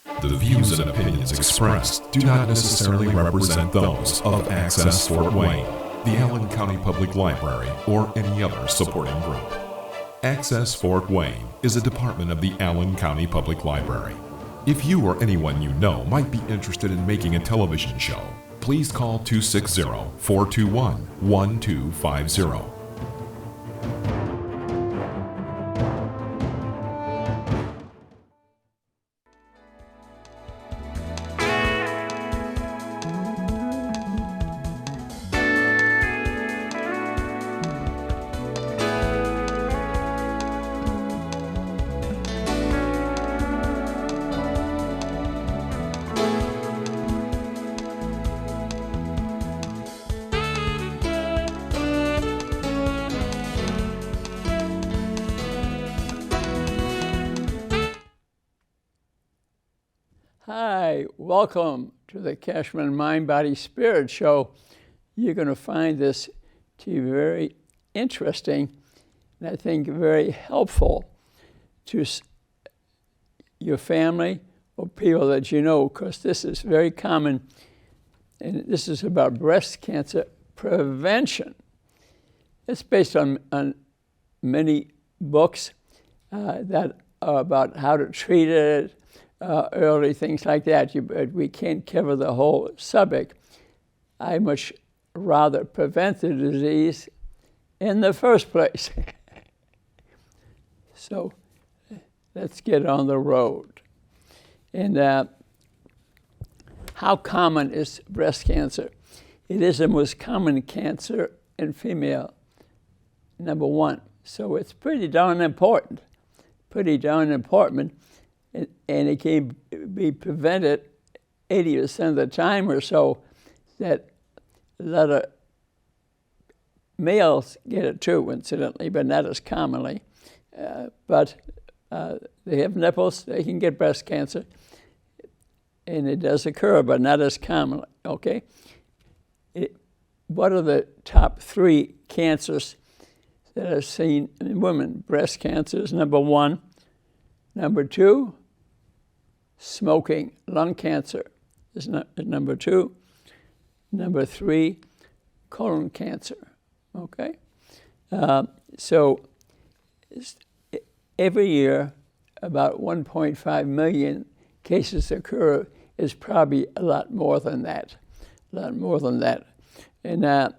The views and opinions expressed do not necessarily represent those of Access Fort Wayne, the Allen County Public Library, or any other supporting group. Access Fort Wayne is a department of the Allen County Public Library. If you or anyone you know might be interested in making a television show, please call 260-421-1250. Hi, welcome to the Kachmann Mind, Body, Spirit Show. You're going to find this to be very interesting and I think very helpful to your family or people that you know, because this is very common, and this is about breast cancer prevention. It's based on many books that are about how to treat it, early things like that. We can't cover the whole subject. I much rather prevent the disease in the first place. So let's get on the road. And how common is breast cancer? It is the most common cancer in female, number one. So it's pretty darn important. And it can be prevented 80% of the time or so. That a lot of males get it too, incidentally, but not as commonly. But they have nipples, they can get breast cancer, and it does occur, but not as commonly, okay? What are the top 3 cancers that are seen in women? Breast cancer is number 1. Number 2, smoking. Lung cancer is number 2. Number 3, colon cancer. Okay? So every year, about 1.5 million cases occur. Is probably a lot more than that. And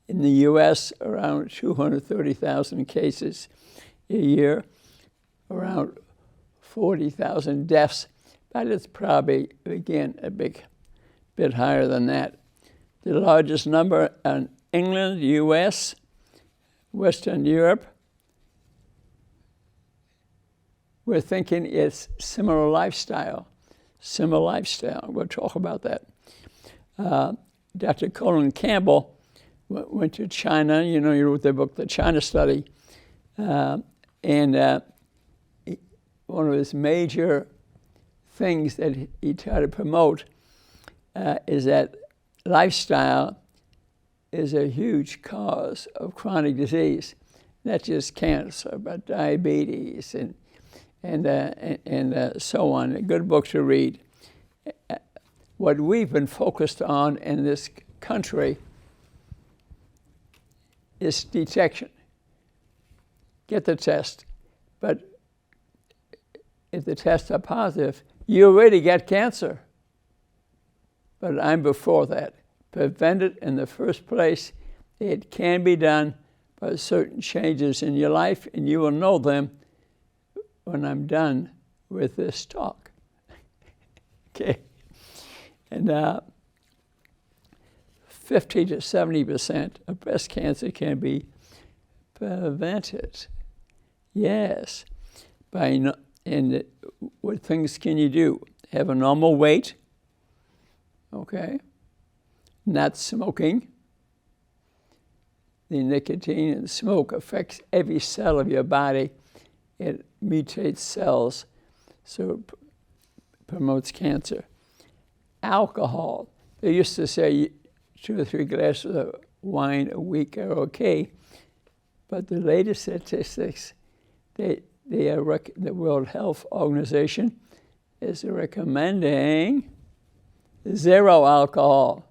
in the U.S., around 230,000 cases a year, around 40,000 deaths, but it's probably, again, a big bit higher than that. The largest number in England, U.S., Western Europe. We're thinking it's similar lifestyle. We'll talk about that. Dr. Colin Campbell went to China. You know, he wrote the book, The China Study. And one of his major things that he tried to promote is that lifestyle is a huge cause of chronic disease, not just cancer, but diabetes and so on. A good book to read. What we've been focused on in this country is detection. Get the test, but if the tests are positive, you already get cancer. But I'm before that. Prevent it in the first place. It can be done by certain changes in your life, and you will know them when I'm done with this talk. Okay? And 50 to 70% of breast cancer can be prevented. Yes. And what things can you do? Have a normal weight, okay? Not smoking. The nicotine and smoke affects every cell of your body. It mutates cells, so it promotes cancer. Alcohol. They used to say 2 or 3 glasses of wine a week are okay, but the latest statistics, the World Health Organization is recommending 0 alcohol,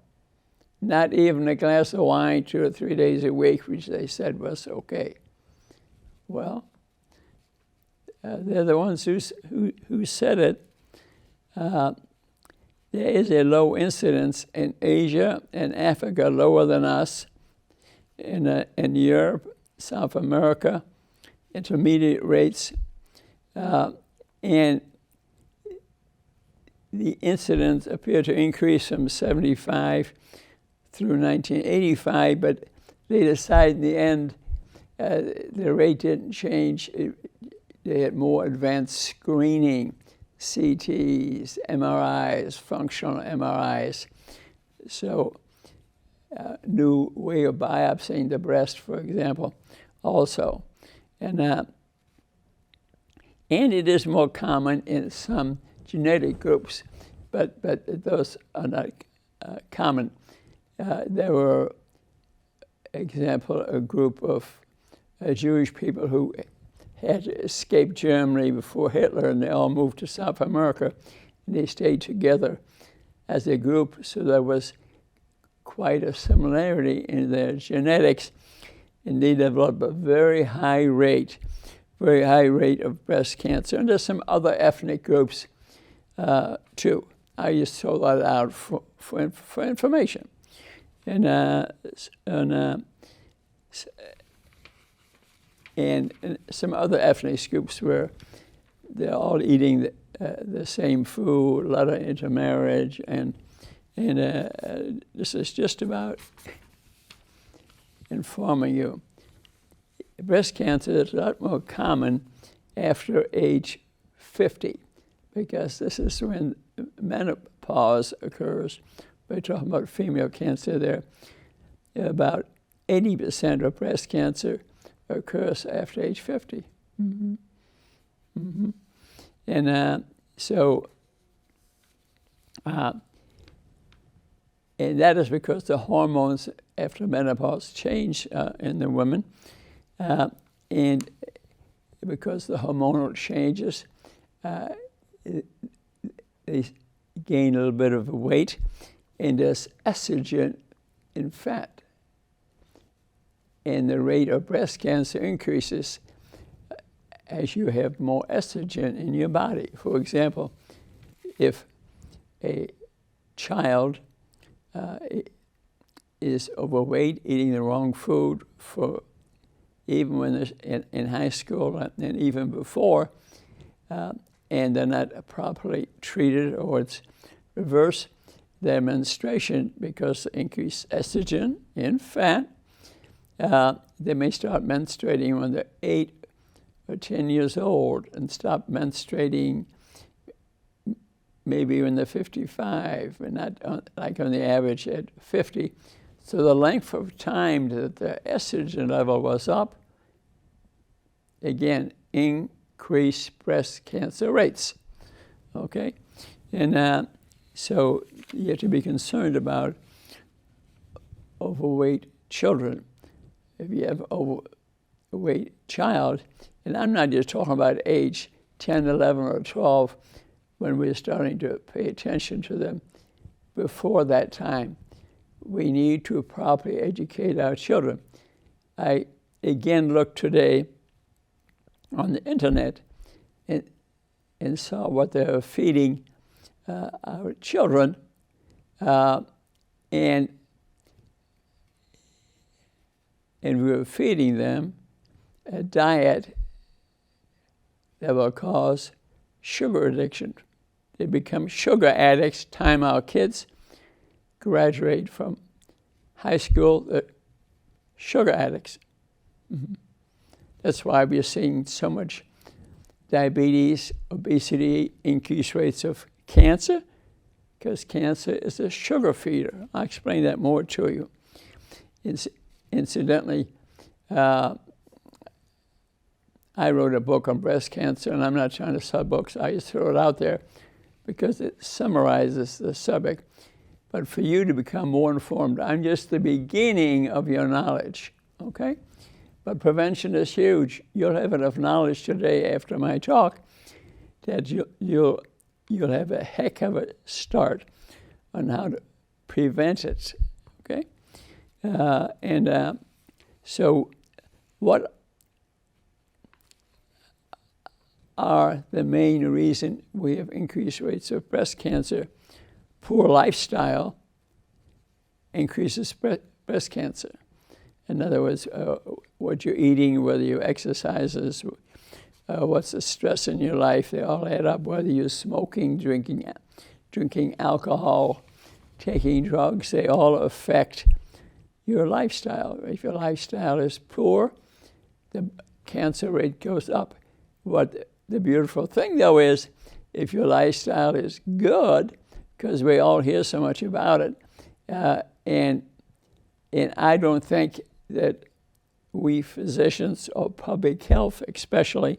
not even a glass of wine 2 or 3 days a week, which they said was okay. Well, they're the ones who said it. There is a low incidence in Asia and Africa, lower than us, in Europe, South America, intermediate rates, and the incidence appeared to increase from 75 through 1985, but they decided in the end the rate didn't change. They had more advanced screening, CTs, MRIs, functional MRIs. So new way of biopsying the breast, for example, also. And it is more common in some genetic groups, but those are not common. There were, example, a group of Jewish people who had escaped Germany before Hitler, and they all moved to South America, and they stayed together as a group, so there was quite a similarity in their genetics, and they developed a very high rate of breast cancer. And there's some other ethnic groups too. I just throw that out for information. And some other ethnic groups where they're all eating the same food, a lot of intermarriage, and this is just about informing you. Breast cancer is a lot more common after age 50, because this is when menopause occurs. We're talking about female cancer there. About 80% of breast cancer occurs after age 50. Mm-hmm. Mm-hmm. And and that is because the hormones after menopause change in the women, and because the hormonal changes, they gain a little bit of weight, and there's estrogen in fat. And the rate of breast cancer increases as you have more estrogen in your body. For example, if a child is overweight, eating the wrong food for even when they're in high school and even before, and they're not properly treated, or it's reverse their menstruation because of increased estrogen in fat, they may start menstruating when they're 8 or 10 years old and stop menstruating maybe when they're 55, and not like on the average at 50. So the length of time that the estrogen level was up, again, increased breast cancer rates, okay? And so you have to be concerned about overweight children. If you have an overweight child, and I'm not just talking about age 10, 11, or 12, when we're starting to pay attention to them. Before that time, we need to properly educate our children. I again looked today on the internet and saw what they were feeding our children, and we were feeding them a diet that will cause sugar addiction. They become sugar addicts. Time our kids graduate from high school, sugar addicts. Mm-hmm. That's why we're seeing so much diabetes, obesity, increased rates of cancer, because cancer is a sugar feeder. I'll explain that more to you. Incidentally, I wrote a book on breast cancer, and I'm not trying to sell books. I just throw it out there because it summarizes the subject. But for you to become more informed, I'm just the beginning of your knowledge, okay? But prevention is huge. You'll have enough knowledge today after my talk that you'll you'll have a heck of a start on how to prevent it, okay? So what are the main reason we have increased rates of breast cancer? Poor lifestyle increases breast cancer. In other words, what you're eating, whether you exercise, what's the stress in your life, they all add up, whether you're smoking, drinking alcohol, taking drugs, they all affect your lifestyle. If your lifestyle is poor, the cancer rate goes up. What the beautiful thing, though, is if your lifestyle is good, because we all hear so much about it, and I don't think that we physicians or public health especially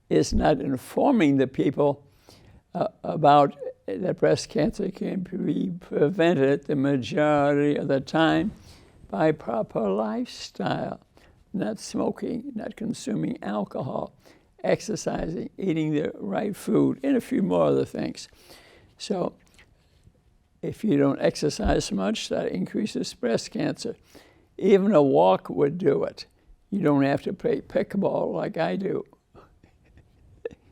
is not informing the people about that breast cancer can be prevented the majority of the time by proper lifestyle, not smoking, not consuming alcohol, exercising, eating the right food, and a few more other things. So if you don't exercise much, that increases breast cancer. Even a walk would do it. You don't have to play pickleball like I do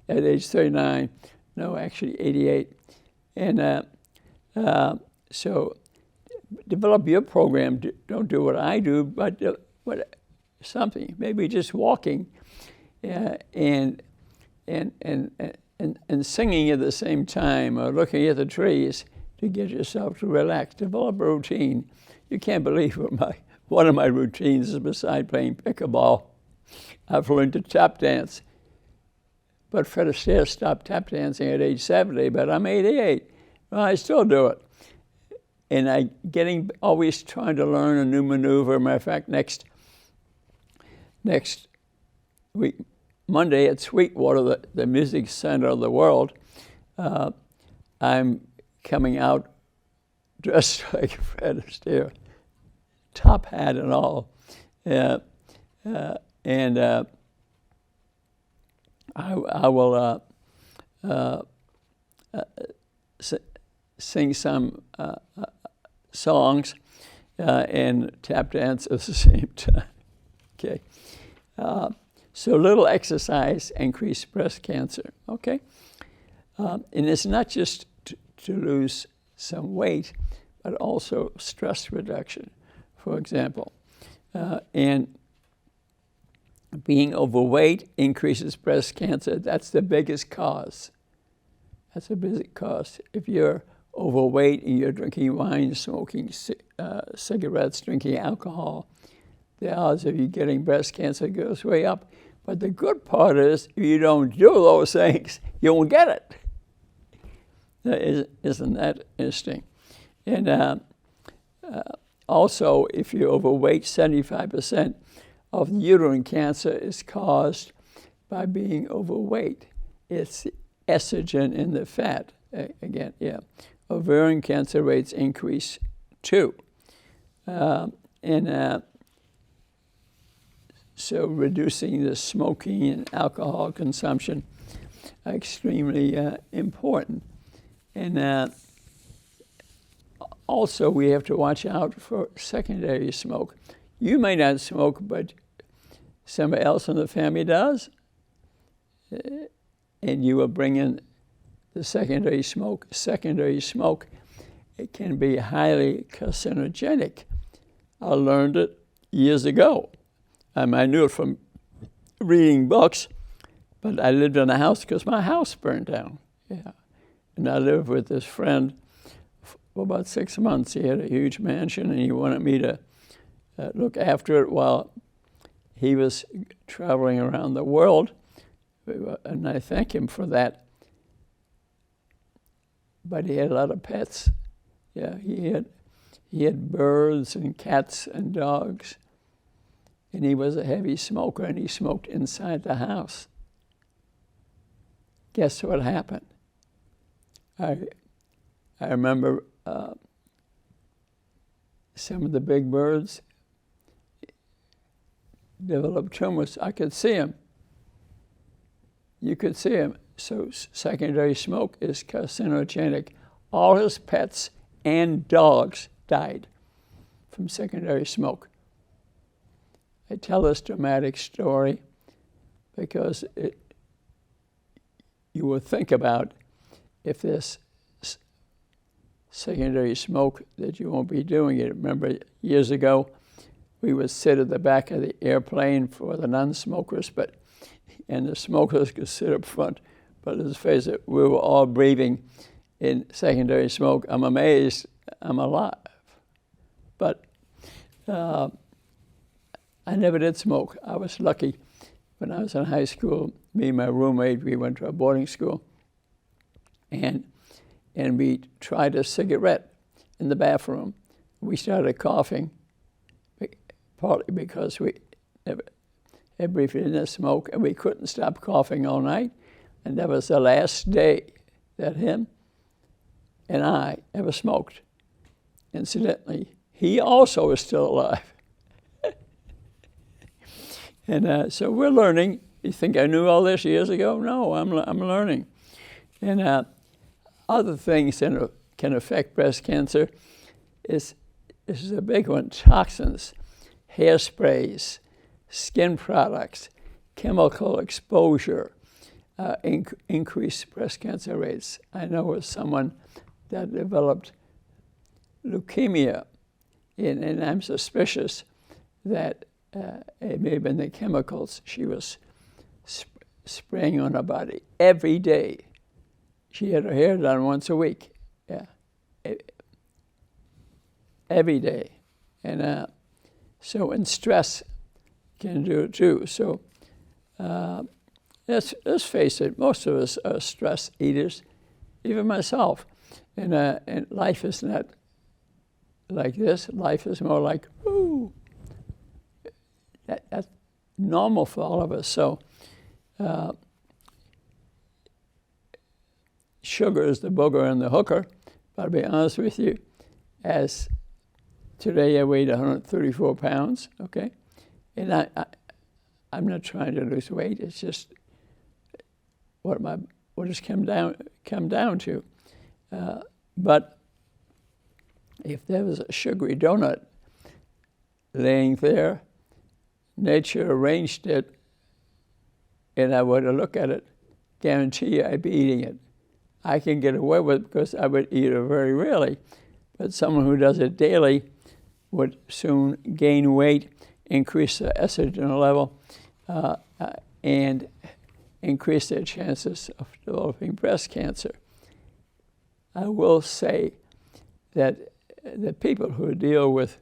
at age 39. No, actually 88. And so develop your program. Don't do what I do, but something. Maybe just walking and singing at the same time, or looking at the trees to get yourself to relax. Develop a routine. You can't believe what one of my routines is, besides playing pickleball, I've learned to tap dance. But Fred Astaire stopped tap dancing at age 70, but I'm 88. Well, I still do it. And always trying to learn a new maneuver. Matter of fact, next week, Monday at Sweetwater, the music center of the world, I'm coming out dressed like Fred Astaire, top hat and all. I will sing some songs and tap dance at the same time. Okay. So little exercise increases breast cancer. Okay. And it's not just to lose some weight, but also stress reduction, for example. And being overweight increases breast cancer. That's the biggest cause. That's the biggest cause. If you're overweight and you're drinking wine, smoking cigarettes, drinking alcohol, the odds of you getting breast cancer goes way up. But the good part is, if you don't do those things, you won't get it. Isn't that interesting? And also, if you're overweight, 75% of uterine cancer is caused by being overweight. It's the estrogen in the fat. Again, yeah. Ovarian cancer rates increase too. So reducing the smoking and alcohol consumption are extremely important. And also we have to watch out for secondary smoke. You may not smoke, but somebody else in the family does. And you will bring in the secondary smoke. Secondary smoke, it can be highly carcinogenic. I learned it years ago. I knew it from reading books, but I lived in a house because my house burned down. Yeah. And I lived with this friend for about 6 months. He had a huge mansion, and he wanted me to look after it while he was traveling around the world. And I thank him for that. But he had a lot of pets. Yeah, he had birds and cats and dogs. And he was a heavy smoker, and he smoked inside the house. Guess what happened? I remember some of the big birds developed tumors. I could see them. You could see them. So secondary smoke is carcinogenic. All his pets and dogs died from secondary smoke. I tell this dramatic story because you will think about if this secondary smoke that you won't be doing it. Remember years ago, we would sit at the back of the airplane for the non-smokers, and the smokers could sit up front. But let's face it, we were all breathing in secondary smoke. I'm amazed I'm alive. But I never did smoke. I was lucky. When I was in high school, me and my roommate, we went to a boarding school, and we tried a cigarette in the bathroom. We started coughing, partly because we had breathed in the smoke, and we couldn't stop coughing all night. And that was the last day that him and I ever smoked. Incidentally, he also is still alive. And so we're learning. You think I knew all this years ago? No, I'm learning. And other things that can affect breast cancer is a big one: toxins, hairsprays, skin products, chemical exposure, increased breast cancer rates. I know of someone that developed leukemia, and I'm suspicious that it may have been the chemicals she was spraying on her body every day. She had her hair done once a week, every day. And and stress can do it too. So let's face it, most of us are stress eaters, even myself. And life is not like this. Life is more like, ooh. That's normal for all of us. So sugar is the booger and the hooker. But to be honest with you, as today I weighed 134 pounds, okay? And I'm not trying to lose weight. It's just what it's come down to. But if there was a sugary donut laying there, nature arranged it, and I were to look at it, guarantee you I'd be eating it. I can get away with it because I would eat it very rarely, but someone who does it daily would soon gain weight, increase the estrogen level, and increase their chances of developing breast cancer. I will say that the people who deal with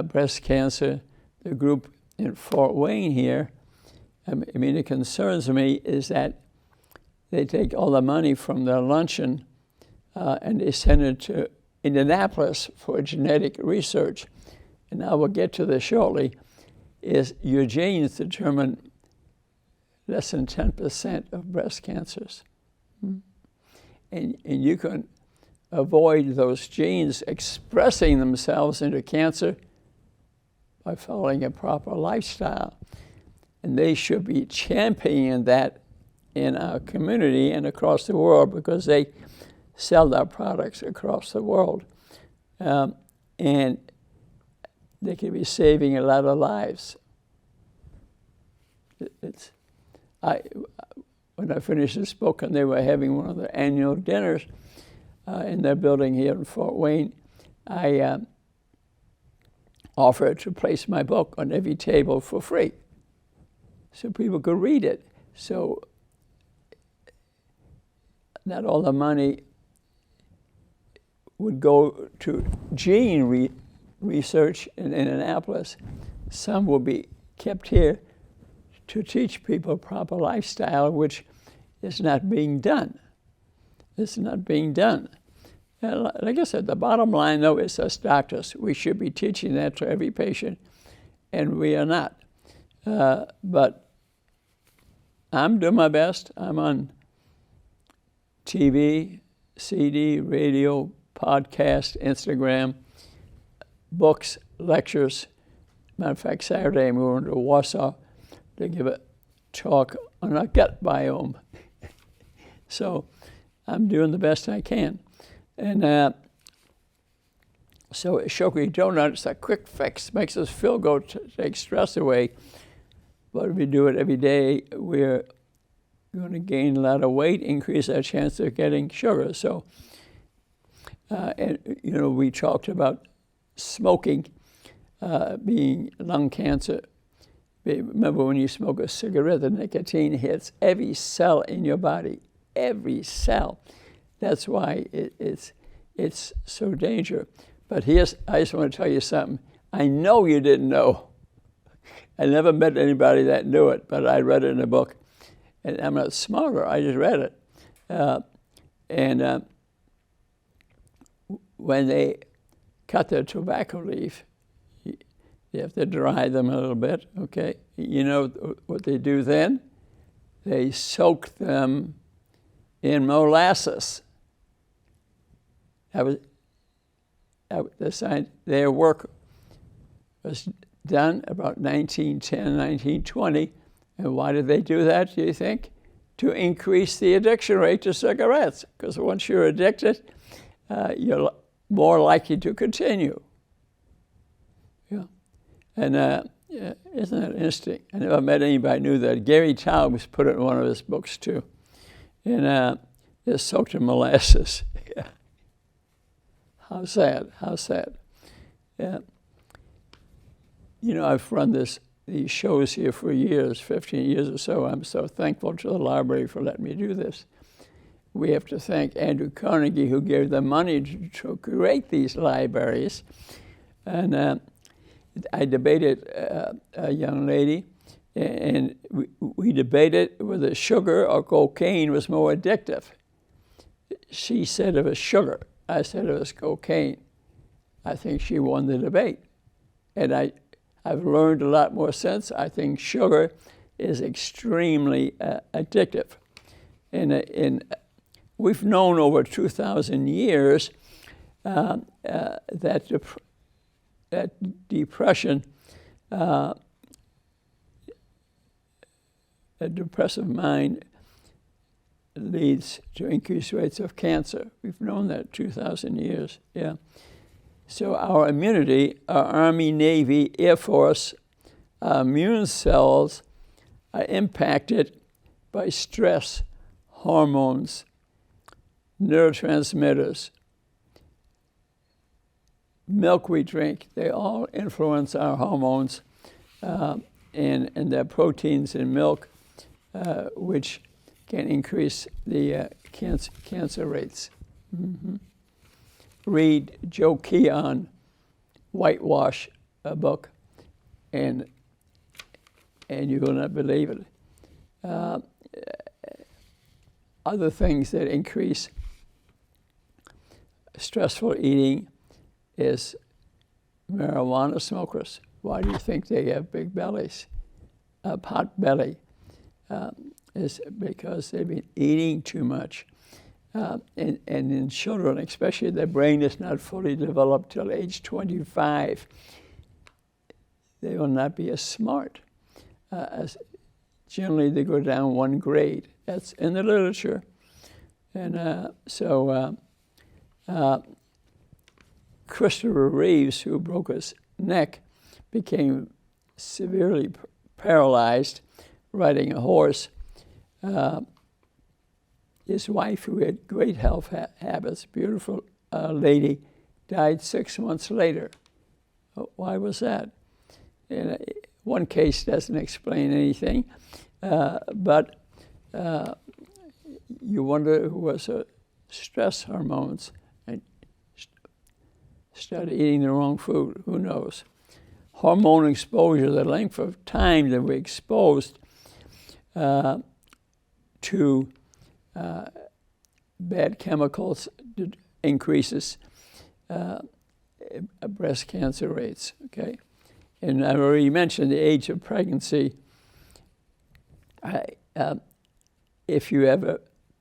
breast cancer, the group in Fort Wayne here, it concerns me is that they take all the money from their luncheon and they send it to Indianapolis for genetic research. And I will get to this shortly, is your genes determine less than 10% of breast cancers. And you can avoid those genes expressing themselves into cancer by following a proper lifestyle. And they should be championing that in our community and across the world because they sell their products across the world. And they could be saving a lot of lives. When I finished this book and they were having one of their annual dinners in their building here in Fort Wayne, I offered to place my book on every table for free so people could read it. So not all the money would go to gene research in Indianapolis. Some will be kept here to teach people proper lifestyle, which is not being done. It's not being done. And like I said, the bottom line, though, is us doctors. We should be teaching that to every patient, and we are not. But I'm doing my best. I'm on TV, CD, radio, podcast, Instagram, books, lectures. Matter of fact, Saturday I'm going to Warsaw to give a talk on our gut biome. So I'm doing the best I can. And so sugary donuts, a quick fix, makes us feel good, takes stress away. But if we do it every day, we're going to gain a lot of weight, increase our chance of getting sugar. So, and we talked about smoking being lung cancer. Remember, when you smoke a cigarette, the nicotine hits every cell in your body, every cell. That's why it's so dangerous. But I just want to tell you something. I know you didn't know. I never met anybody that knew it, but I read it in a book. And I'm not smarter, I just read it. When they cut their tobacco leaf, you have to dry them a little bit, okay? You know what they do then? They soak them in molasses. Their work was done about 1910, 1920. And why did they do that, do you think? To increase the addiction rate to cigarettes. Because once you're addicted, you're more likely to continue. Yeah. And isn't that interesting? I never met anybody who knew that. Gary Taubes put it in one of his books, too. And they're soaked in molasses. Yeah. How sad, how sad. Yeah. I've run these shows here for years, 15 years or so. I'm so thankful to the library for letting me do this. We have to thank Andrew Carnegie, who gave the money to create these libraries. And I debated a young lady, and we debated whether sugar or cocaine was more addictive. She said it was sugar. I said it was cocaine. I think she won the debate. And I've learned a lot more since. I think sugar is extremely addictive. And we've known over 2,000 years that depression, a depressive mind leads to increased rates of cancer. We've known that 2,000 years, yeah. So our immunity, our Army, Navy, Air Force, immune cells are impacted by stress, hormones, neurotransmitters, milk we drink. They all influence our hormones and the proteins in milk, which can increase the cancer rates. Mm-hmm. Read Joe Keon, Whitewash, a book, and you will not believe it. Other things that increase stressful eating is marijuana smokers. Why do you think they have big bellies? A pot belly is because they've been eating too much. And in children, especially, their brain is not fully developed till age 25. They will not be as smart. Generally, they go down one grade. That's in the literature. And Christopher Reeves, who broke his neck, became severely paralyzed riding a horse. His wife, who had great health habits, beautiful lady, died 6 months later. Why was that? And one case doesn't explain anything, but you wonder who was stress hormones and started eating the wrong food. Who knows? Hormone exposure, the length of time that we're exposed to bad chemicals increases breast cancer rates, okay? And I already mentioned the age of pregnancy. If you have an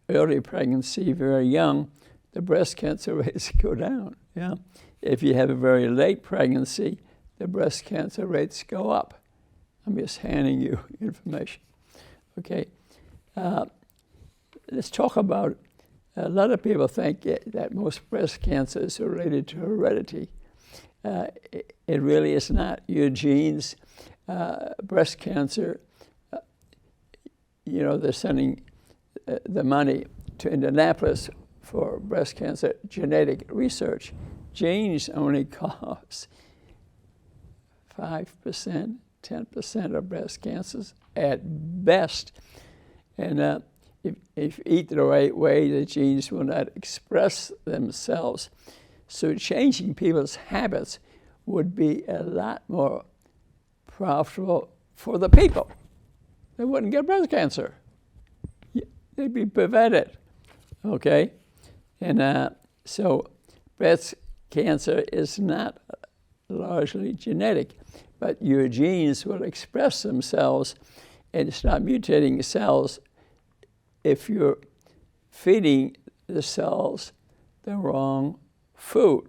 early pregnancy, very young, the breast cancer rates go down, yeah? If you have a very late pregnancy, the breast cancer rates go up. I'm just handing you information, okay? let's talk about, a lot of people think that most breast cancer is related to heredity. It really is not. Your genes, breast cancer, they're sending the money to Indianapolis for breast cancer genetic research. Genes only cause 5%, 10% of breast cancers at best. And if you eat the right way, the genes will not express themselves. So changing people's habits would be a lot more profitable for the people. They wouldn't get breast cancer. They'd be prevented, okay? And so breast cancer is not largely genetic, but your genes will express themselves and stop mutating cells if you're feeding the cells the wrong food.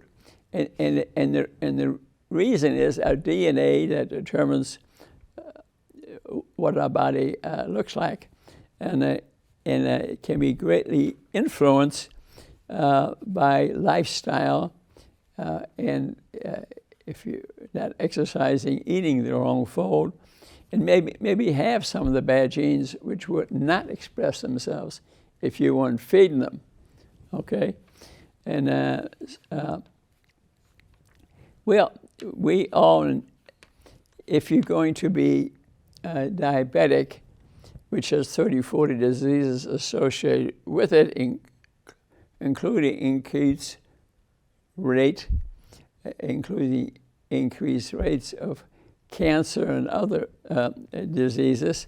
And the reason is our DNA that determines what our body looks like, and it can be greatly influenced by lifestyle, and if you're not exercising, eating the wrong food, and maybe have some of the bad genes which would not express themselves if you weren't feeding them, okay? And well, we all, if you're going to be diabetic, which has 30, 40 diseases associated with it, including increased rates of cancer and other diseases,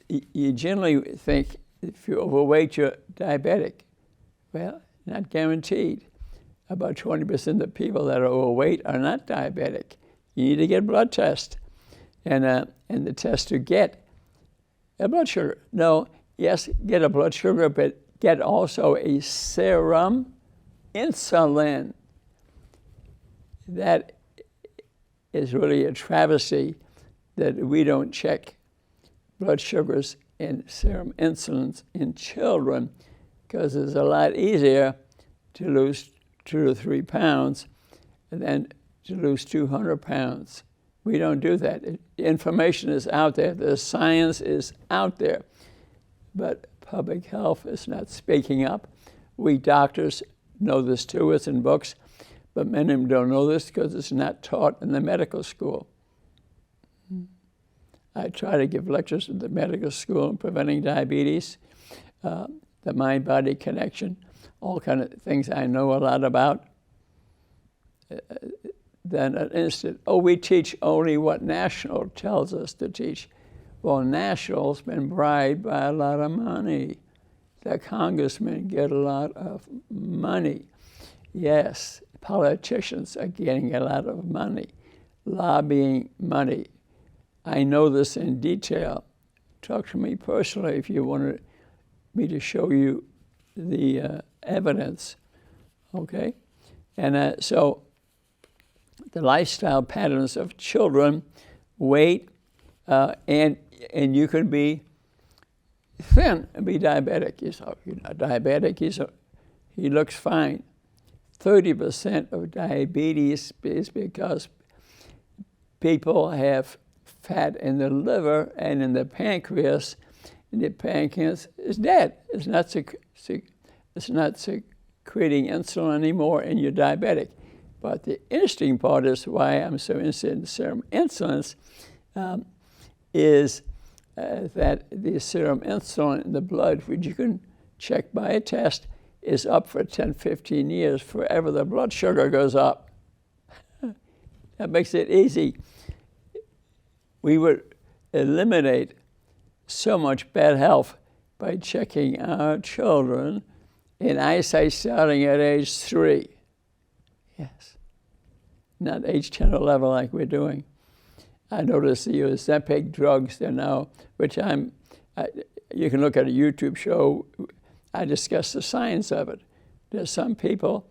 you generally think if you're overweight, you're diabetic. Well, not guaranteed. About 20% of the people that are overweight are not diabetic. You need to get a blood test. And the test to get a blood sugar. No, yes, get a blood sugar, but get also a serum insulin. That is really a travesty that we don't check blood sugars and serum insulins in children, because it's a lot easier to lose 2 to 3 pounds than to lose 200 pounds. We don't do that. The information is out there. The science is out there. But public health is not speaking up. We doctors know this too. It's in books. But many of them don't know this because it's not taught in the medical school. I try to give lectures at the medical school on preventing diabetes, the mind-body connection, all kind of things I know a lot about. Then an instant, we teach only what National tells us to teach. Well, National's been bribed by a lot of money. The congressmen get a lot of money. Yes, politicians are getting a lot of money, lobbying money. I know this in detail. Talk to me personally if you wanted me to show you the evidence, okay? And so the lifestyle patterns of children, weight, and you can be thin and be diabetic. You're not diabetic, he looks fine. 30% of diabetes is because people have fat in the liver and in the pancreas, and the pancreas is dead. It's not secreting insulin anymore, and you're diabetic. But the interesting part is why I'm so interested in serum insulins is that the serum insulin in the blood, which you can check by a test, is up for 10, 15 years. Forever the blood sugar goes up. That makes it easy. We would eliminate so much bad health by checking our children in eyesight starting at age 3. Yes, not age 10 or 11 like we're doing. I noticed the Ozempic drugs, they're now, which you can look at a YouTube show, I discuss the science of it. There's some people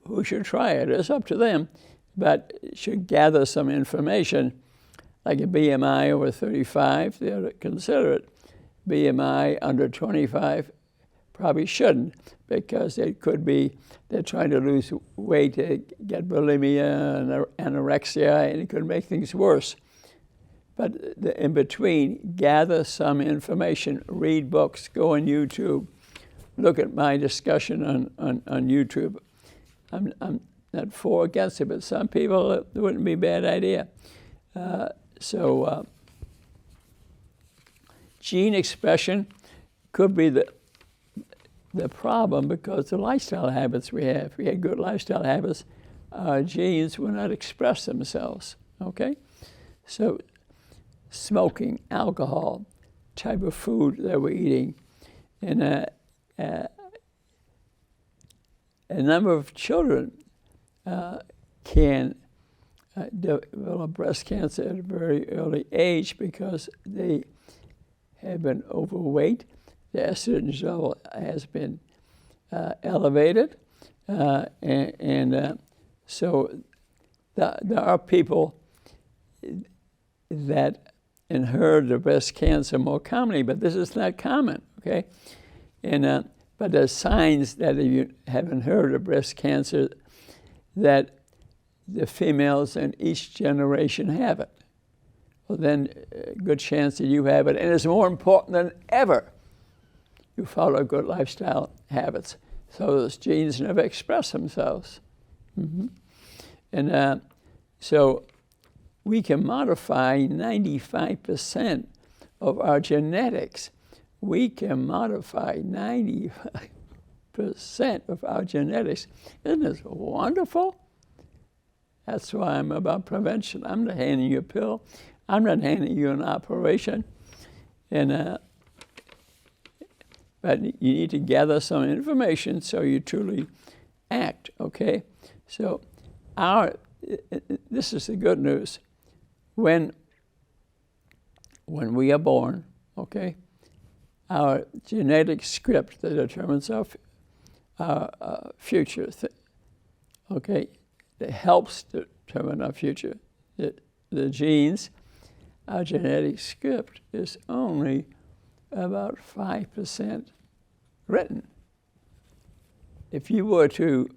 who should try it. It's up to them, but should gather some information like a BMI over 35, they ought to consider it. BMI under 25 probably shouldn't, because it could be they're trying to lose weight to get bulimia and anorexia, and it could make things worse. But in between, gather some information, read books, go on YouTube, look at my discussion on YouTube. I'm not for or against it, but some people, it wouldn't be a bad idea. Gene expression could be the problem, because the lifestyle habits we have. If we had good lifestyle habits, our genes would not express themselves, okay? So smoking, alcohol, type of food that we're eating, and a number of children can develop breast cancer at a very early age because they have been overweight. The estrogen level has been elevated, so there are people that inherit the breast cancer more commonly, but this is not common, okay? But there's signs that if you have inherited breast cancer, that the females in each generation have it. Well, then a good chance that you have it, and it's more important than ever you follow good lifestyle habits, so those genes never express themselves. Mm-hmm. And so we can modify 95% of our genetics. We can modify 95% of our genetics. Isn't this wonderful? That's why I'm about prevention. I'm not handing you a pill. I'm not handing you an operation. But you need to gather some information so you truly act, okay? So this is the good news. When we are born, okay, our genetic script that determines our future, okay, that helps determine our future. The genes, our genetic script is only about 5% written. If you were to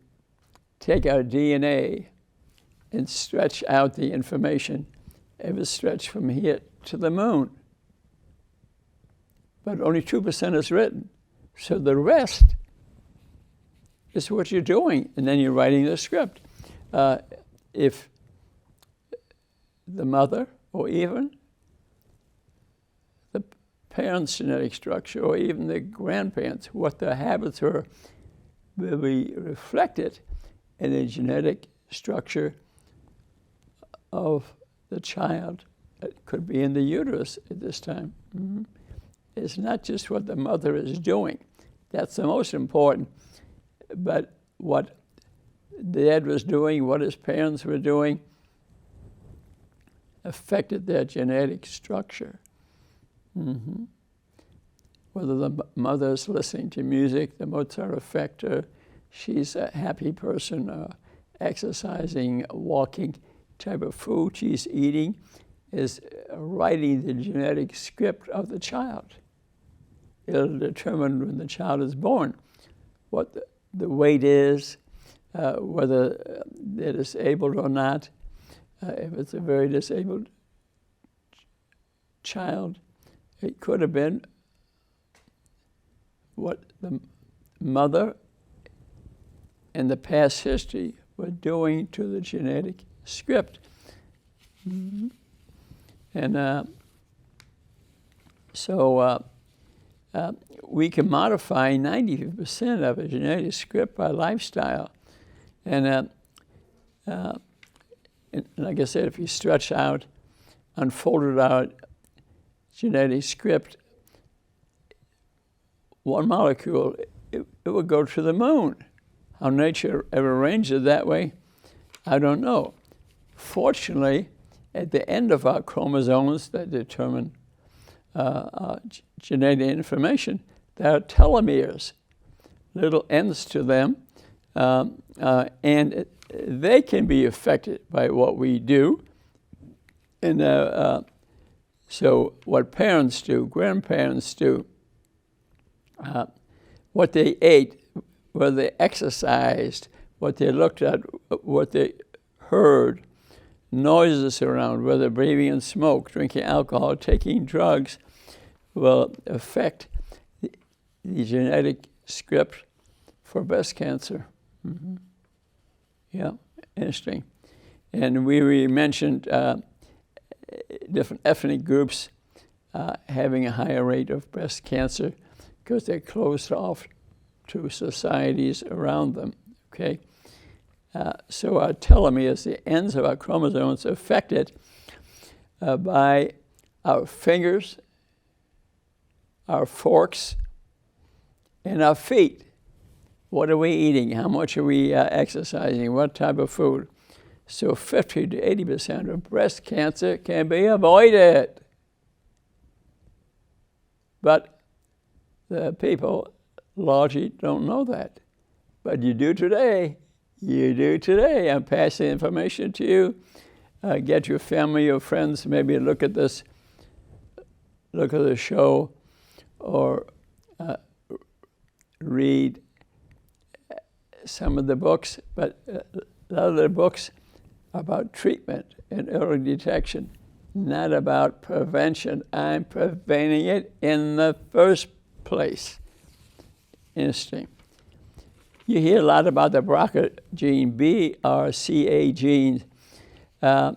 take our DNA and stretch out the information, it would stretch from here to the moon. But only 2% is written. So the rest is what you're doing, and then you're writing the script. If the mother, or even the parents' genetic structure, or even the grandparents, what their habits were, will be reflected in the genetic structure of the child. It could be in the uterus at this time. Mm-hmm. It's not just what the mother is doing. That's the most important. But what Dad was doing, what his parents were doing, affected their genetic structure. Mm-hmm. Whether the mother's listening to music, the Mozart effect, or she's a happy person, exercising, walking, type of food she's eating, is writing the genetic script of the child. It'll determine when the child is born what the weight is, whether they're disabled or not. If it's a very disabled child, it could have been what the mother and the past history were doing to the genetic script. Mm-hmm. And so we can modify 90% of a genetic script by lifestyle. And like I said, if you stretch out, unfolded out genetic script, one molecule, it would go to the moon. How nature ever arranged it that way, I don't know. Fortunately, at the end of our chromosomes that determine genetic information, there are telomeres, little ends to them, and they can be affected by what we do. And so what parents do, grandparents do, what they ate, whether they exercised, what they looked at, what they heard, noises around, whether breathing in smoke, drinking alcohol, taking drugs, will affect the genetic script for breast cancer. Mm-hmm. Yeah, interesting. And we mentioned different ethnic groups having a higher rate of breast cancer because they're closed off to societies around them, okay? So our telomeres, the ends of our chromosomes, are affected by our fingers, our forks, and our feet. What are we eating? How much are we exercising? What type of food? So 50 to 80% of breast cancer can be avoided. But the people largely don't know that. But you do today. You do today. I'm passing information to you. Get your family or friends, maybe look at this, look at the show, or read some of the books. But a lot of the books are about treatment and early detection, not about prevention. I'm preventing it in the first place. Interesting. You hear a lot about the BRCA gene, BRCA gene, and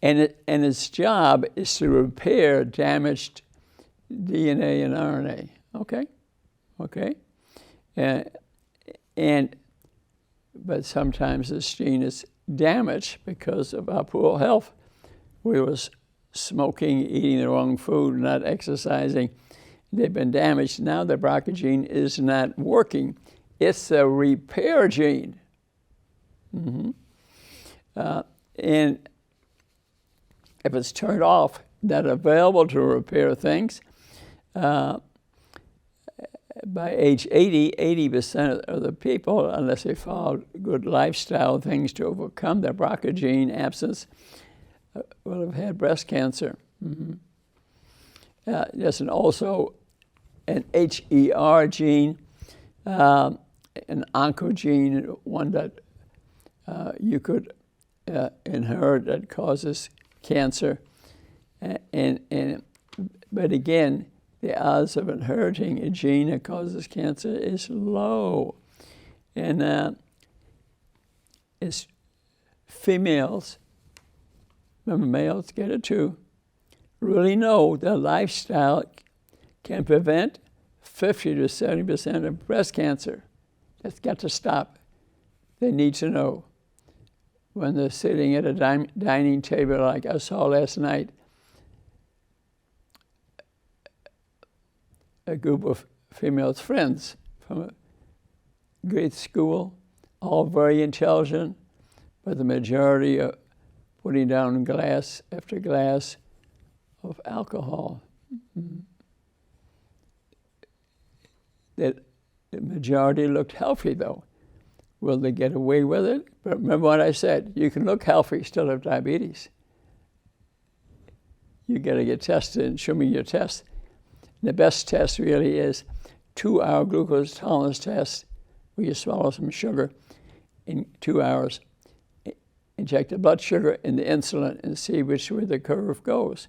its job is to repair damaged DNA and RNA. Okay. But sometimes this gene is damaged because of our poor health. We were smoking, eating the wrong food, not exercising. They've been damaged. Now the BRCA gene is not working. It's a repair gene. Mm-hmm. And if it's turned off, not available to repair things, by age 80% of the people, unless they follow good lifestyle things to overcome the BRCA gene absence, will have had breast cancer. Mm-hmm. There's also an HER gene, an oncogene, one that you could inherit that causes cancer. But again, the odds of inheriting a gene that causes cancer is low. And it's females, remember males get it too, really know that lifestyle can prevent 50 to 70% of breast cancer. That's got to stop. They need to know. When they're sitting at a dining table like I saw last night, a group of female friends from a great school, all very intelligent, but the majority are putting down glass after glass of alcohol. Mm-hmm. The majority looked healthy, though. Will they get away with it? But remember what I said, you can look healthy, still have diabetes. You got to get tested and show me your test. The best test really is 2-hour glucose tolerance test, where you swallow some sugar in 2 hours, inject the blood sugar and the insulin and see which way the curve goes.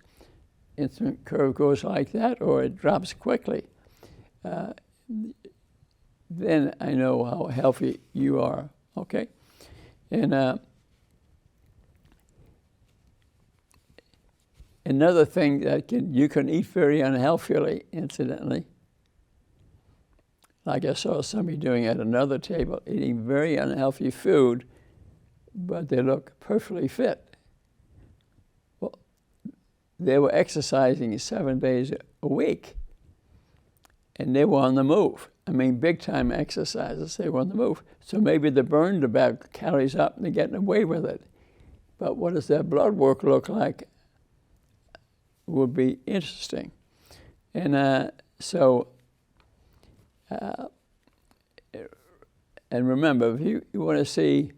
Insulin curve goes like that or it drops quickly. Then I know how healthy you are, okay? And another thing that you can eat very unhealthily, incidentally, like I saw somebody doing at another table, eating very unhealthy food, but they look perfectly fit. Well, they were exercising 7 days a week, and they were on the move. I mean, big-time exercises, they were on the move. So maybe they burned about calories up and they're getting away with it. But what does their blood work look like would be interesting. And and remember, if you want to see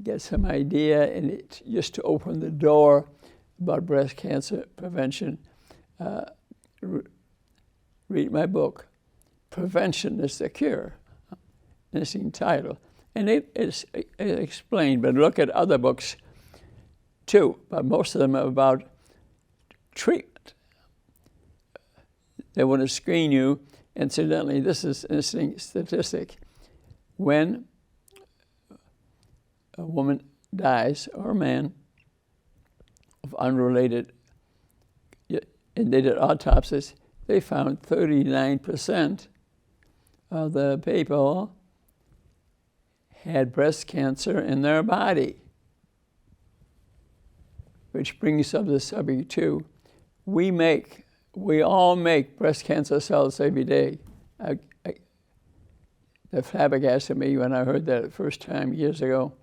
get some idea, and it's just to open the door about breast cancer prevention, read my book, Prevention is the Cure. Interesting title. And it's explained, but look at other books too, but most of them are about treatment. They want to screen you. Incidentally, this is an interesting statistic. When a woman dies, or a man, of unrelated, and they did autopsies, they found 39% of the people had breast cancer in their body. Which brings up the subject too. We all make breast cancer cells every day. That flabbergasted me when I heard that the first time years ago.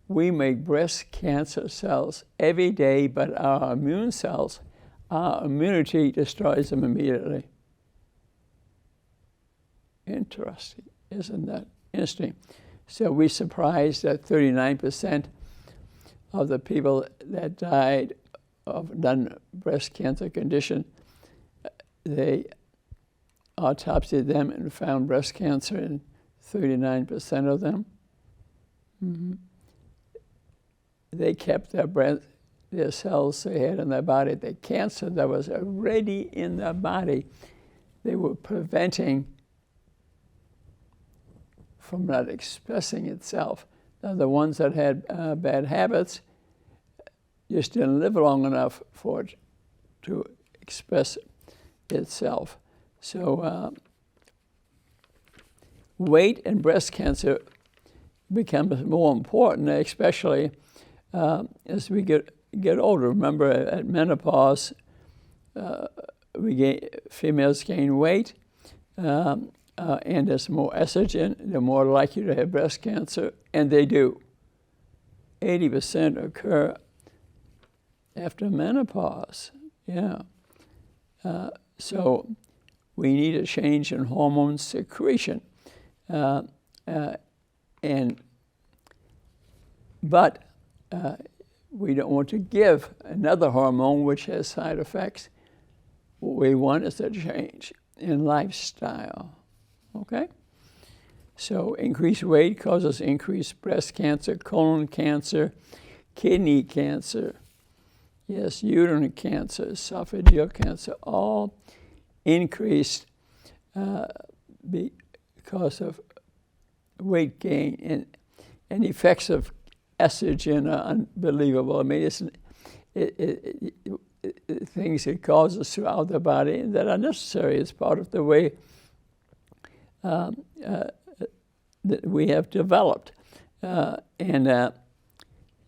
We make breast cancer cells every day, but our immune cells, our immunity destroys them immediately. Interesting, isn't that interesting? So we're surprised that 39% of the people that died of done breast cancer condition, they autopsied them and found breast cancer in 39% of them. Mm-hmm. They kept their cells they had in their body. The cancer that was already in their body, they were preventing from not expressing itself. Now, the ones that had bad habits just didn't live long enough for it to express itself. So weight and breast cancer becomes more important, especially as we get older. Remember, at menopause, females gain weight, and there's more estrogen, they're more likely to have breast cancer, and they do. 80% occur after menopause, yeah. So we need a change in hormone secretion. But we don't want to give another hormone which has side effects. What we want is a change in lifestyle, okay? So increased weight causes increased breast cancer, colon cancer, kidney cancer, yes, uterine cancer, esophageal cancer, all increased because of weight gain, and effects of estrogen are unbelievable. I mean, things it causes throughout the body that are necessary as part of the way that we have developed. And then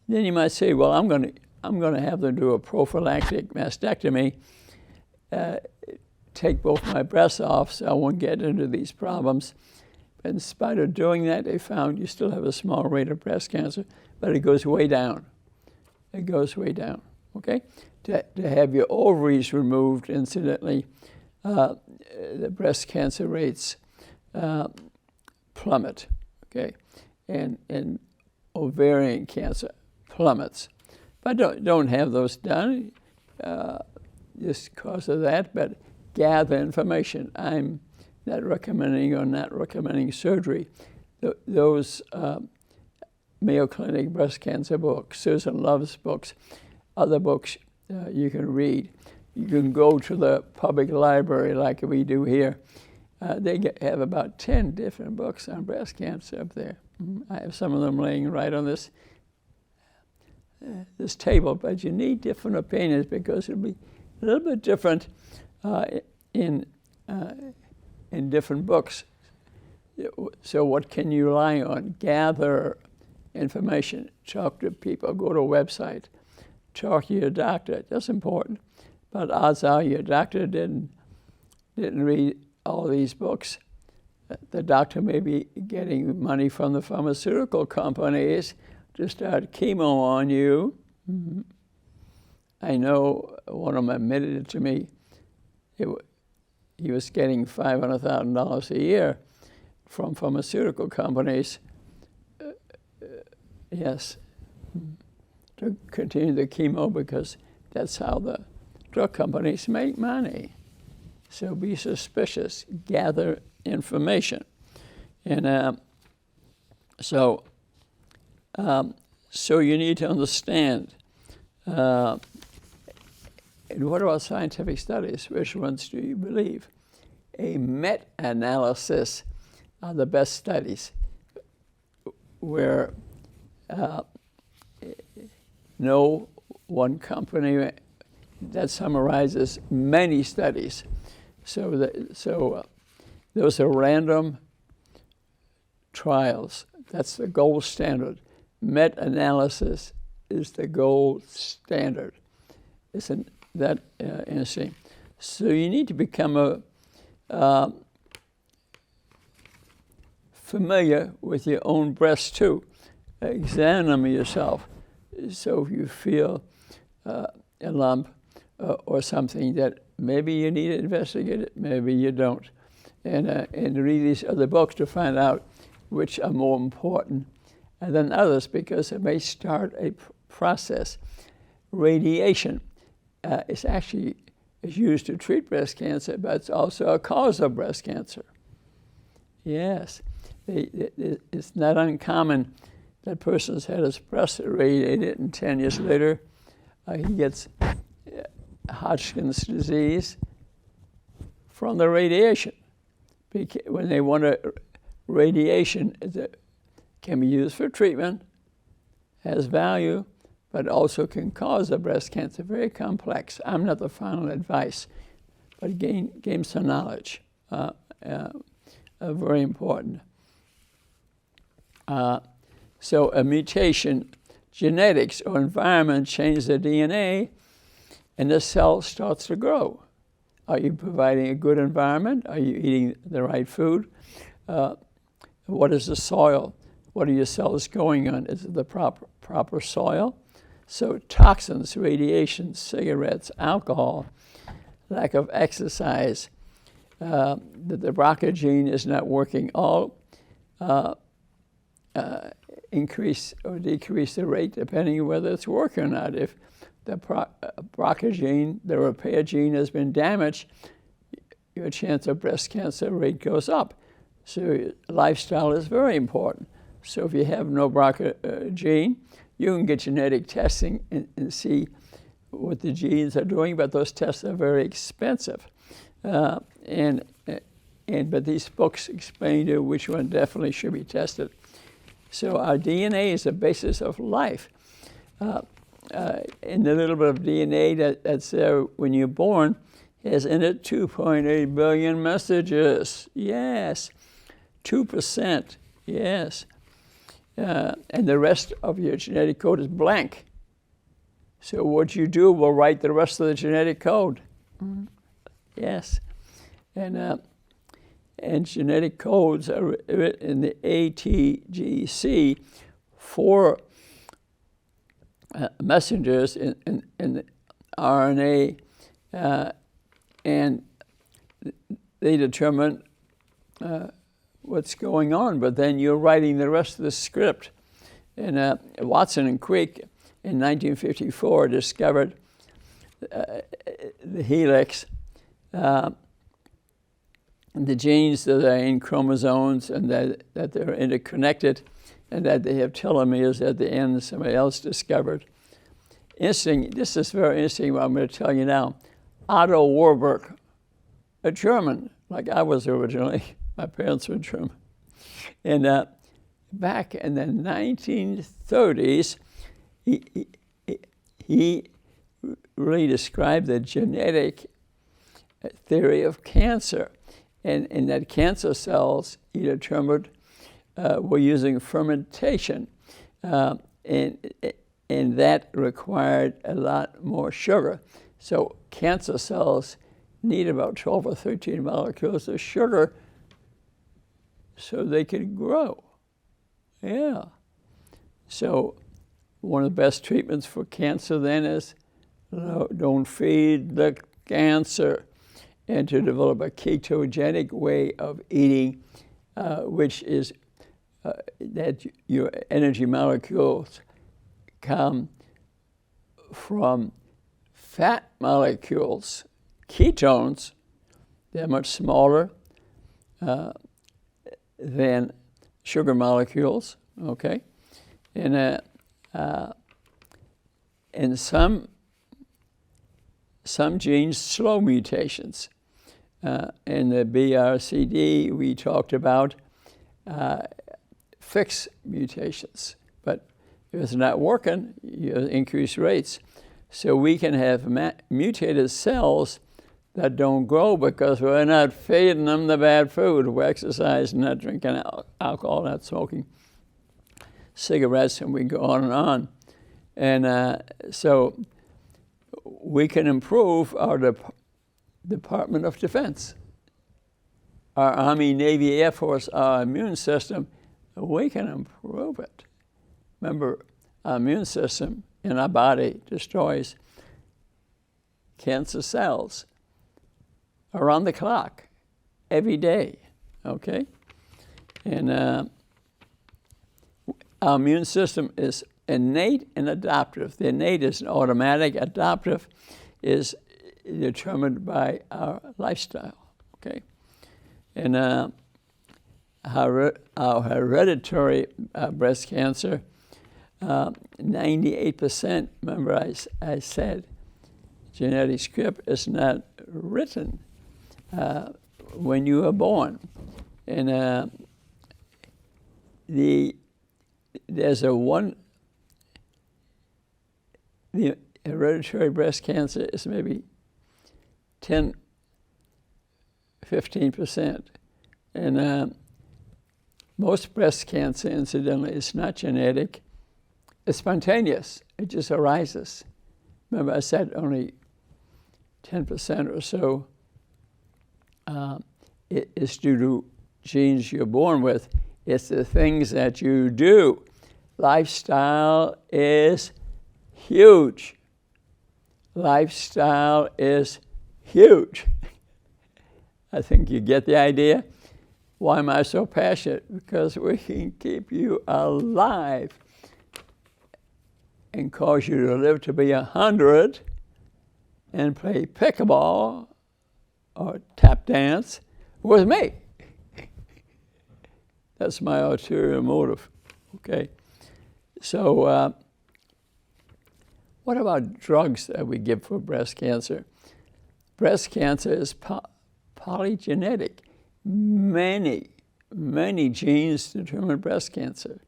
you might say, well, I'm going to have them do a prophylactic mastectomy, take both my breasts off so I won't get into these problems. But in spite of doing that, they found you still have a small rate of breast cancer, but it goes way down. It goes way down, okay? To have your ovaries removed, incidentally, the breast cancer rates plummet, okay? And ovarian cancer plummets. But don't have those done just because of that, but gather information. I'm not recommending surgery. Those Mayo Clinic breast cancer books, Susan Love's books, other books you can read. You can go to the public library like we do here. They have about 10 different books on breast cancer up there. I have some of them laying right on this table, but you need different opinions because it'll be a little bit different in different books. So what can you rely on? Gather information, talk to people, go to a website, talk to your doctor. That's important. But odds are your doctor didn't read all these books. The doctor may be getting money from the pharmaceutical companies to start chemo on you. Mm-hmm. I know one of them admitted it to me. He was getting $500,000 a year from pharmaceutical companies Yes, to continue the chemo because that's how the drug companies make money. So be suspicious, gather information. And so you need to understand. And what about scientific studies? Which ones do you believe? A meta-analysis are the best studies where no one company that summarizes many studies. So those are random trials. That's the gold standard. Meta-analysis is the gold standard. Isn't that interesting? So you need to become familiar with your own breast too. Examine yourself. So if you feel a lump or something that maybe you need to investigate it, maybe you don't. And read these other books to find out which are more important than others, because it may start a process. Radiation is used to treat breast cancer, but it's also a cause of breast cancer. Yes, it's not uncommon that person's had his breast irradiated, and 10 years later he gets Hodgkin's disease from the radiation. When they want radiation can be used for treatment, has value, but also can cause a breast cancer. Very complex. I'm not the final advice, but gain some knowledge. Very important. So a mutation, genetics or environment change the DNA, and the cell starts to grow. Are you providing a good environment? Are you eating the right food? What is the soil? What are your cells going on? Is it the proper soil? So toxins, radiation, cigarettes, alcohol, lack of exercise, that the BRCA gene is not working, all increase or decrease the rate depending on whether it's working or not. If the BRCA gene, the repair gene, has been damaged, your chance of breast cancer rate goes up. So lifestyle is very important. So if you have no BRCA gene, you can get genetic testing and see what the genes are doing, but those tests are very expensive. But these books explain to you which one definitely should be tested. So our DNA is the basis of life. And the little bit of DNA that's there when you're born has in it 2.8 billion messages. Yes. 2%. Yes. And the rest of your genetic code is blank. So what you do will write the rest of the genetic code. Mm-hmm. Yes. And genetic codes are in the ATGC, 4 messengers in the RNA, and they determine what's going on, but then you're writing the rest of the script. And Watson and Crick in 1954 discovered the helix, the genes that are in chromosomes, and that they're interconnected, and that they have telomeres at the end. Somebody else discovered. Interesting. This is very interesting. What I'm going to tell you now. Otto Warburg, a German, like I was originally. My parents were German. And back in the 1930s, he really described the genetic theory of cancer. And that cancer cells, he determined, were using fermentation. And that required a lot more sugar. So cancer cells need about 12 or 13 molecules of sugar so they can grow. Yeah. So one of the best treatments for cancer then is don't feed the cancer, and to develop a ketogenic way of eating, which is that your energy molecules come from fat molecules, ketones. They're much smaller than sugar molecules, okay? And some genes slow mutations. In the BRCD, we talked about fixed mutations. But if it's not working, you increase rates. So we can have mutated cells that don't grow because we're not feeding them the bad food. We're exercising, not drinking alcohol, not smoking cigarettes, and we go on and on. And so we can improve our Department of Defense, our Army, Navy, Air Force, our immune system. We can improve it. Remember, our immune system in our body destroys cancer cells around the clock, every day, okay? And our immune system is innate and adaptive. The innate is automatic. Adaptive is determined by our lifestyle, okay? And our hereditary breast cancer, 98%, remember I said, genetic script is not written when you are born. And the hereditary breast cancer is maybe 10, 15%. And most breast cancer, incidentally, is not genetic. It's spontaneous. It just arises. Remember, I said only 10% or so it is due to genes you're born with. It's the things that you do. Lifestyle is huge. Lifestyle is huge. I think you get the idea. Why am I so passionate? Because we can keep you alive and cause you to live to be 100 and play pickleball or tap dance with me. That's my ulterior motive, okay? So what about drugs that we give for breast cancer? Breast cancer is polygenetic. Many genes determine breast cancer.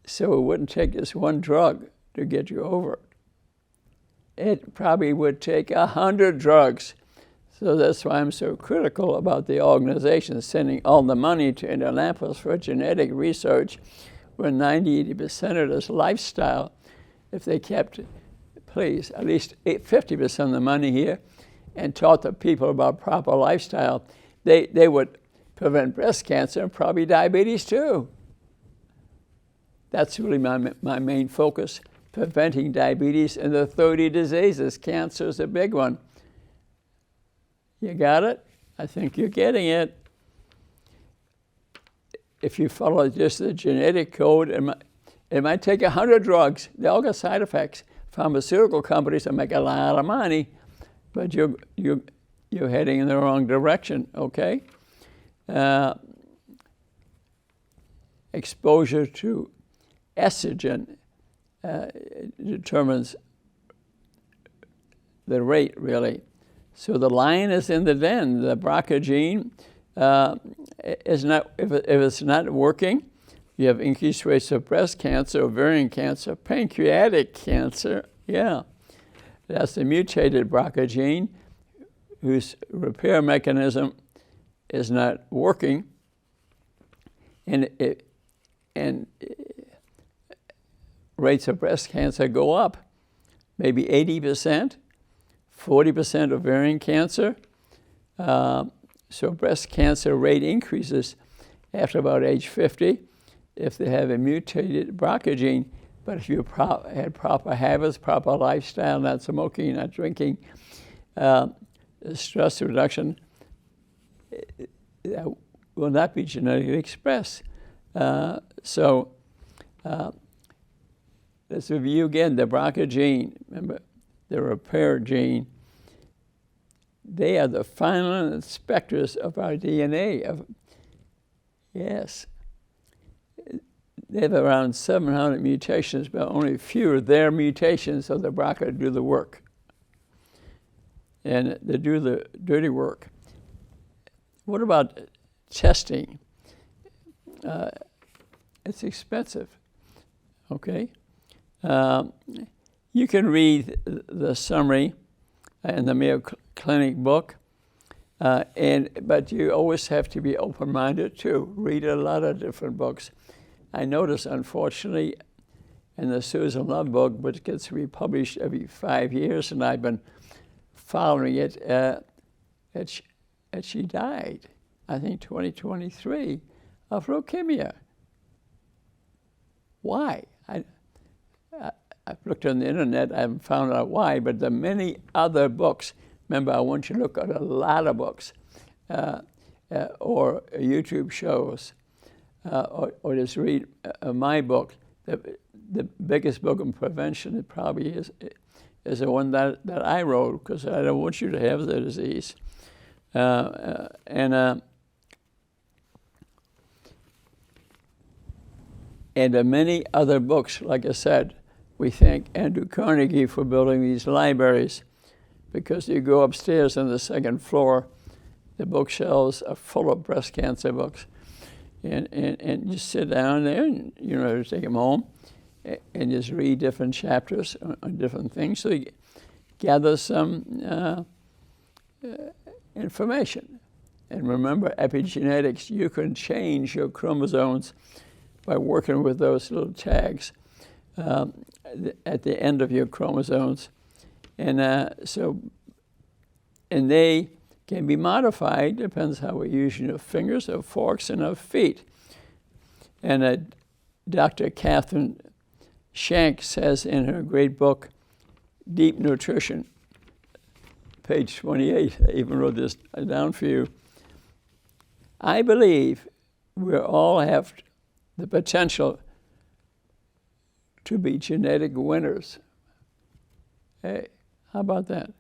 So it wouldn't take just one drug to get you over it. It probably would take 100 drugs. So that's why I'm so critical about the organization sending all the money to Indianapolis for genetic research, where 90-80% of this lifestyle, if they kept, please, at least 50% of the money here and taught the people about proper lifestyle, they would prevent breast cancer and probably diabetes too. That's really my main focus, preventing diabetes and the 30 diseases. Cancer is a big one. You got it? I think you're getting it. If you follow just the genetic code, it might take 100 drugs. They all got side effects. Pharmaceutical companies that make a lot of money, but you're heading in the wrong direction, okay? Exposure to estrogen determines the rate, really. So the lion is in the den. The BRCA gene is not, if it's not working, you have increased rates of breast cancer, ovarian cancer, pancreatic cancer. Yeah, that's the mutated BRCA gene whose repair mechanism is not working, and rates of breast cancer go up, maybe 80%. 40% ovarian cancer. So breast cancer rate increases after about age 50 if they have a mutated BRCA gene. But if you had proper habits, proper lifestyle, not smoking, not drinking, stress reduction, that will not be genetically expressed. Let's review again the BRCA gene. Remember, the repair gene. They are the final inspectors of our DNA. Yes. They have around 700 mutations, but only a few of their mutations of the BRCA do the work. And they do the dirty work. What about testing? It's expensive, okay? You can read the summary in the Mayo Clinic book, but you always have to be open-minded too. Read a lot of different books. I notice, unfortunately, in the Susan Love book, which gets republished every 5 years, and I've been following it, that she died, I think 2023, of leukemia. Why? I've looked on the internet, I haven't found out why, but there are many other books. Remember, I want you to look at a lot of books, or YouTube shows, or just read my book. The biggest book on prevention, it probably is the one that I wrote, because I don't want you to have the disease. And there are many other books. Like I said, we thank Andrew Carnegie for building these libraries, because you go upstairs on the second floor, the bookshelves are full of breast cancer books. And you sit down there and you take them home and just read different chapters on different things, so you gather some information. And remember, epigenetics, you can change your chromosomes by working with those little tags at the end of your chromosomes. And they can be modified, depends how we're using our fingers, our forks, and our feet. And Dr. Catherine Shank says in her great book, Deep Nutrition, page 28, I even wrote this down for you, I believe we all have the potential to be genetic winners. Hey, how about that?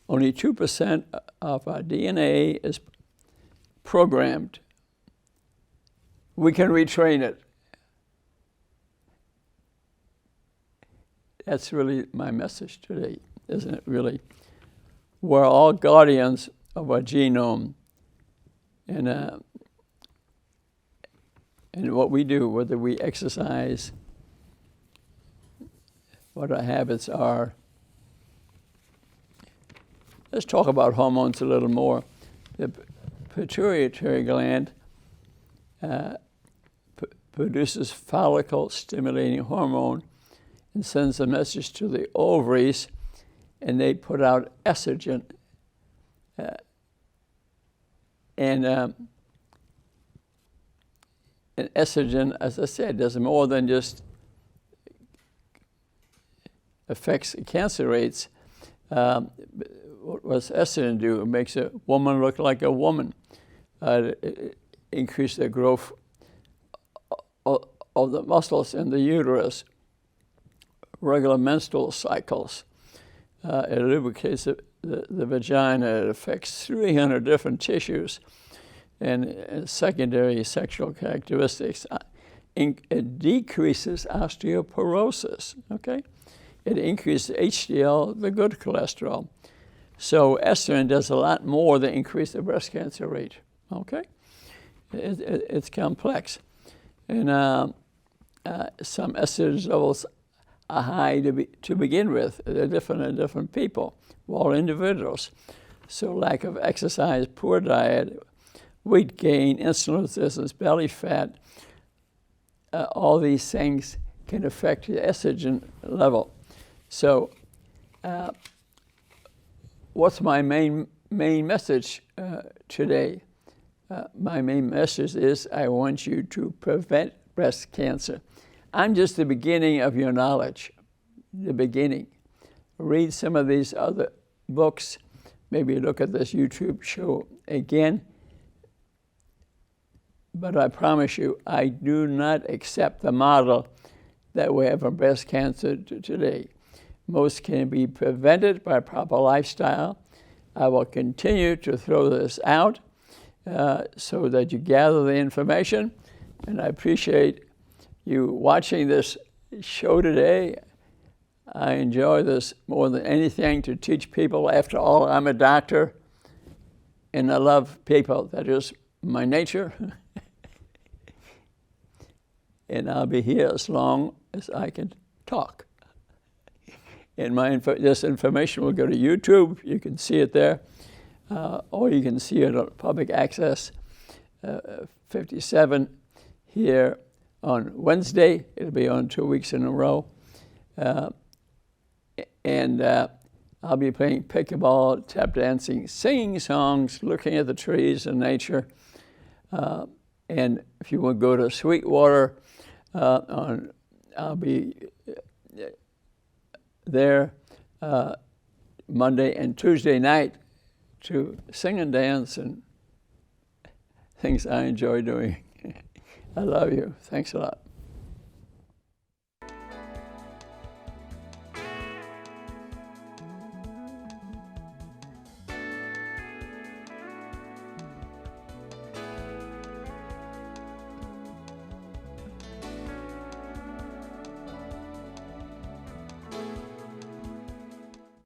Only 2% of our DNA is programmed. We can retrain it. That's really my message today, isn't it, really? We're all guardians of our genome. And what we do, whether we exercise, what our habits are. Let's talk about hormones a little more. The pituitary gland produces follicle-stimulating hormone and sends a message to the ovaries, and they put out estrogen. And estrogen, as I said, does more than just affects cancer rates. What does estrogen do? It makes a woman look like a woman. It increases the growth of the muscles in the uterus, regular menstrual cycles. It lubricates the vagina. It affects 300 different tissues and secondary sexual characteristics. It decreases osteoporosis, okay? It increases HDL, the good cholesterol. So estrogen does a lot more than increase the breast cancer rate, okay? It's complex. And some estrogen levels are high to begin with. They're different in different people. We're all individuals. So lack of exercise, poor diet, weight gain, insulin resistance, belly fat, all these things can affect the estrogen level. So what's my main message today? My main message is I want you to prevent breast cancer. I'm just the beginning of your knowledge, the beginning. Read some of these other books. Maybe look at this YouTube show again. But I promise you, I do not accept the model that we have for breast cancer today. Most can be prevented by proper lifestyle. I will continue to throw this out so that you gather the information. And I appreciate you watching this show today. I enjoy this more than anything to teach people. After all, I'm a doctor and I love people. That is my nature. And I'll be here as long as I can talk. And this information will go to YouTube. You can see it there. Or you can see it on Public Access 57 here on Wednesday. It'll be on 2 weeks in a row. And I'll be playing pickleball, tap dancing, singing songs, looking at the trees and nature. And if you want to go to Sweetwater, I'll be there Monday and Tuesday night to sing and dance and things I enjoy doing. I love you. Thanks a lot.